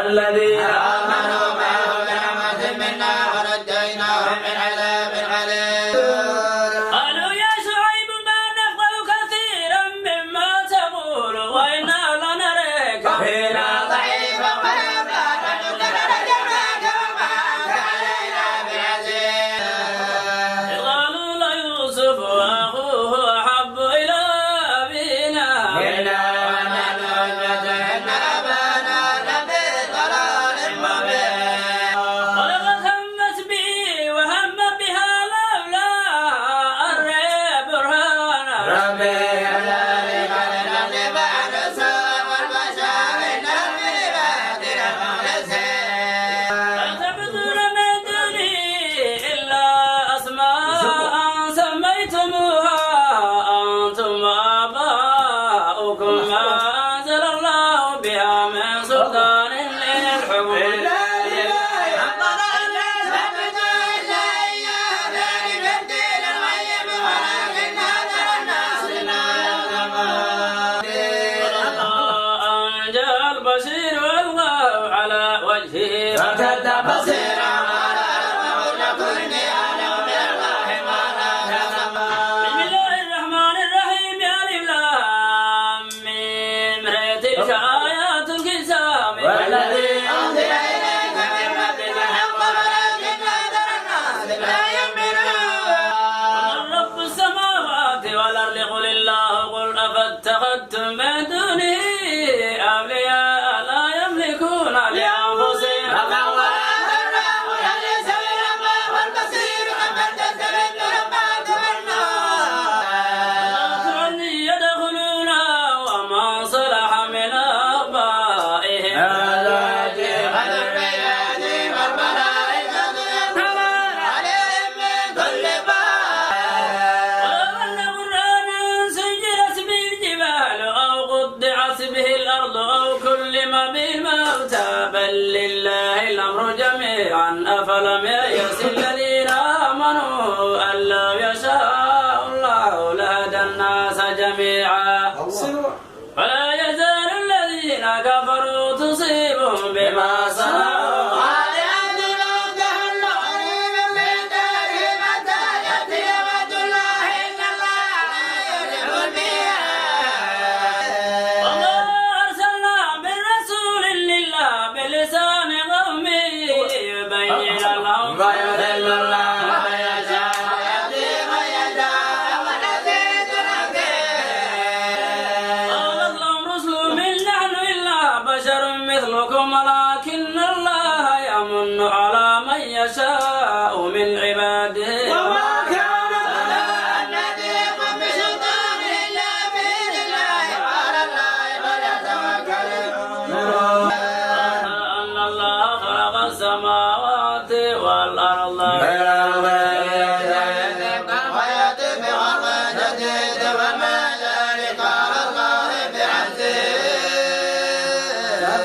والذين آمنوا معه برحمة منا ونجيناهم من عذاب عليم. قالوا يا شعيب ما نفقه كثيرا مما تقول وإنا لنراك فينا ضعيفا وإنا لنرجمك وما أنت علينا بعزيز. قالوا ليوسف وأخوه أحب إلى أبينا إنا ونحن عصبة إن أبانا لفي ضلال مبين. ولقد همت به وهم بها لولا أن رأى برهانا ربي كذلك لنصرف عنه السوء والفحشاء إنه من عبادنا المخلصين. لا تعبدون من دونه إلا أسماء سميتموها أنتم وآباؤكم ما أنزل الله بها من سلطان إن الحكم إلا لله أمر الناس فاعبدوا إلا إياه ذلك الدين القيم ولكن أكثر الناس لا يعلمون. أن جاء البشير والله على وجهه فارتد بصيرا قال ألم أقل لكم إني أعلم من الله ما لا تعلمون. بسم الله الرحمن الرحيم ألف لام ميم تلك آيات الكتاب والذي أنزل إليك من ربك الحق ولكن أكثر الناس لا يؤمنون. قل رب السماوات والأرض قل الله قل أفاتخذتم من دونه أولياء لا يملكون لأنفسهم ربا ولا ذرا وهل يستوي الأعمى والبصير أمن تستوي الظلمات والنور. يدخلونها ومن صلح من آبائهم أزواجهم وذرياتهم والملائكة يصلون عليهم من كل باب. ولو أن قرآنا سيرت به الجبال أو قطعت به الأرض أو كلم به الموتى بل لله الأمر جميعا أفلم ييأس الذين آمنوا أن لو يشاء الله لهدى الناس جميعا ولا يزال الذين كفروا تصيبهم بما صنعوا قارعة لو تهل قريبا من دارهم حتى يأتي وعد الله إن الله لا يخلف الميعاد. وما أرسلنا من رسول إلا بلسان قومه يبين لهم ويذل الله من يشاء ويهدي من يشاء والعزيز الحكيم. قالت لهم رسلهم إن نحن إلا بشر مثلكم ولكن الله يمن على من يشاء من عباده وما كان لنا أن نأتيكم بسلطان إلا بإذن الله وعلى الله فليتوكل المؤمنون. أن الله خلق السماوات والأرض